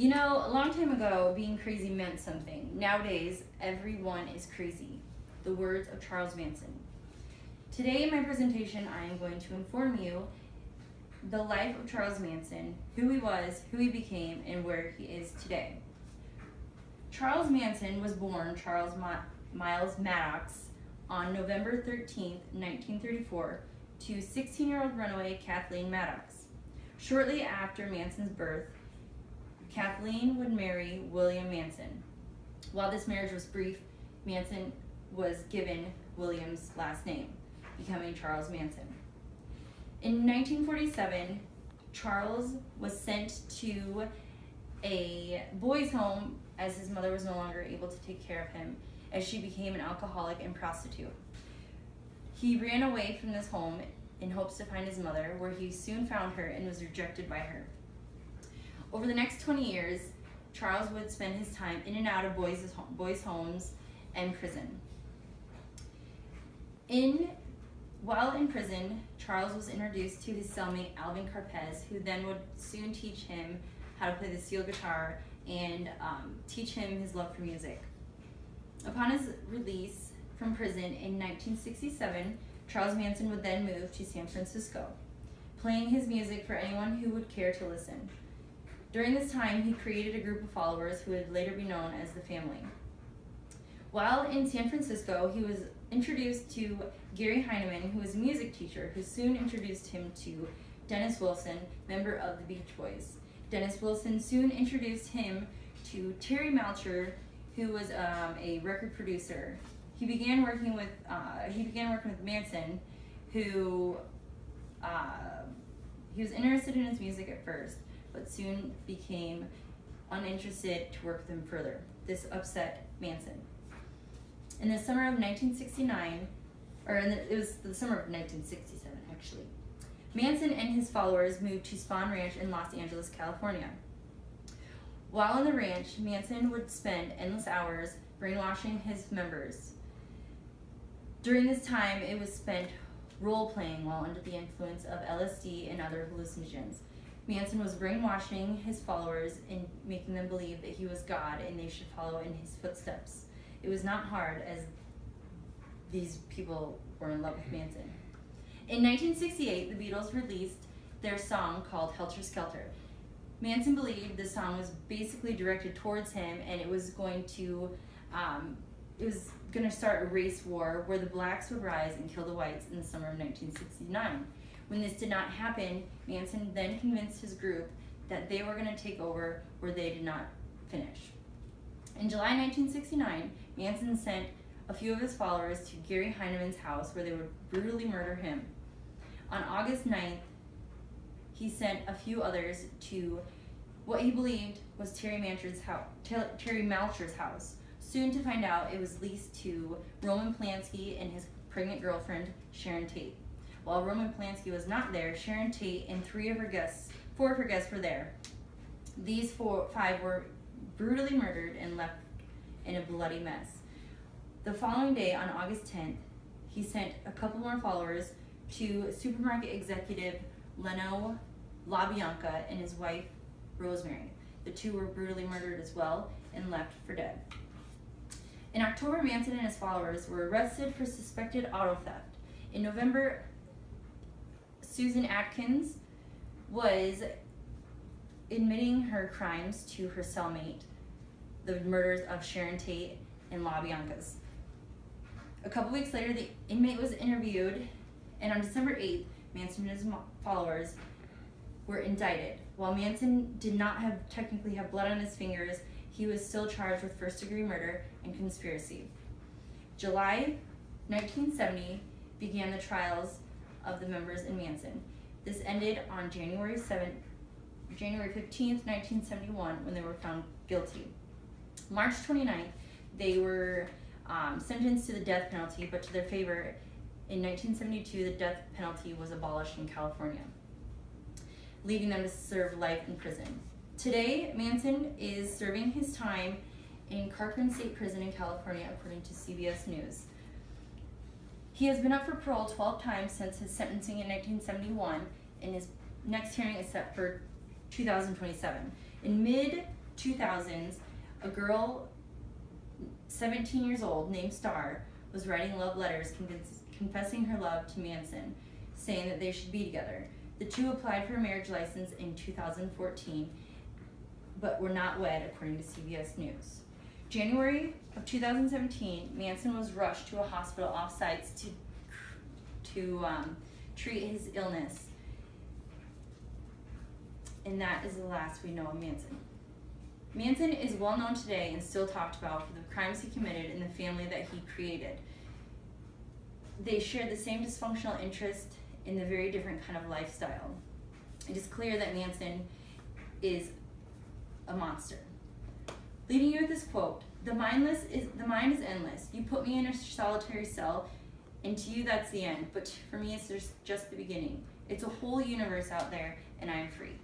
A long time ago, being crazy meant something. Nowadays, everyone is crazy. The words of Charles Manson. Today in my presentation, I am going to inform you the life of Charles Manson, who he was, who he became, and where he is today. Charles Manson was born Charles Miles Maddox on November 13th, 1934, to 16-year-old runaway Kathleen Maddox. Shortly after Manson's birth, Kathleen would marry William Manson. While this marriage was brief, Manson was given William's last name, becoming Charles Manson. In 1947, Charles was sent to a boys' home as his mother was no longer able to take care of him, as she became an alcoholic and prostitute. He ran away from this home in hopes to find his mother, where he soon found her and was rejected by her. Over the next 20 years, Charles would spend his time in and out of boys' homes and prison. While in prison, Charles was introduced to his cellmate Alvin Carpez, who then would soon teach him how to play the steel guitar and teach him his love for music. Upon his release from prison in 1967, Charles Manson would then move to San Francisco, playing his music for anyone who would care to listen. During this time, he created a group of followers who would later be known as the Family. While in San Francisco, he was introduced to Gary Heineman, who was a music teacher, who soon introduced him to Dennis Wilson, member of the Beach Boys. Dennis Wilson soon introduced him to Terry Melcher, who was a record producer. He began working with Manson, who he was interested in his music at first, but soon became uninterested to work with him further. This upset Manson. In the summer of 1969, it was the summer of 1967 actually, Manson and his followers moved to Spahn Ranch in Los Angeles, California. While on the ranch, Manson would spend endless hours brainwashing his members. During this time, it was spent role-playing while under the influence of LSD and other hallucinogens. Manson was brainwashing his followers and making them believe that he was God and they should follow in his footsteps. It was not hard, as these people were in love with Manson. In 1968, the Beatles released their song called Helter Skelter. Manson believed the song was basically directed towards him, and it was going to start a race war where the blacks would rise and kill the whites in the summer of 1969. When this did not happen, Manson then convinced his group that they were going to take over where they did not finish. In July 1969, Manson sent a few of his followers to Gary Heineman's house where they would brutally murder him. On August 9th, he sent a few others to what he believed was Terry Melcher's house, soon to find out it was leased to Roman Polanski and his pregnant girlfriend, Sharon Tate. While Roman Polanski was not there, Sharon Tate and four of her guests were there. These five were brutally murdered and left in a bloody mess. The following day, on August 10th, he sent a couple more followers to supermarket executive Leno LaBianca and his wife, Rosemary. The two were brutally murdered as well and left for dead. In October, Manson and his followers were arrested for suspected auto theft. In November, Susan Atkins was admitting her crimes to her cellmate, the murders of Sharon Tate and LaBianca's. A couple weeks later, the inmate was interviewed, and on December 8th, Manson and his followers were indicted. While Manson did not technically have blood on his fingers, he was still charged with first-degree murder and conspiracy. July 1970 began the trials of the members in Manson. This ended on January 15th, 1971, when they were found guilty. March 29th, they were sentenced to the death penalty, but to their favor, in 1972, the death penalty was abolished in California, leaving them to serve life in prison. Today, Manson is serving his time in Corcoran State Prison in California, according to CBS News. He has been up for parole 12 times since his sentencing in 1971, and his next hearing is set for 2027. In mid 2000s, a girl 17 years old named Star was writing love letters confessing her love to Manson, saying that they should be together. The two applied for a marriage license in 2014, but were not wed, according to CBS News. January of 2017, Manson was rushed to a hospital off-sites to treat his illness. And that is the last we know of Manson. Manson is well known today and still talked about for the crimes he committed and the family that he created. They shared the same dysfunctional interest in the very different kind of lifestyle. It is clear that Manson is a monster. Leaving you with this quote, the mind is endless. You put me in a solitary cell, and to you that's the end, but for me it's just the beginning. It's a whole universe out there, and I am free.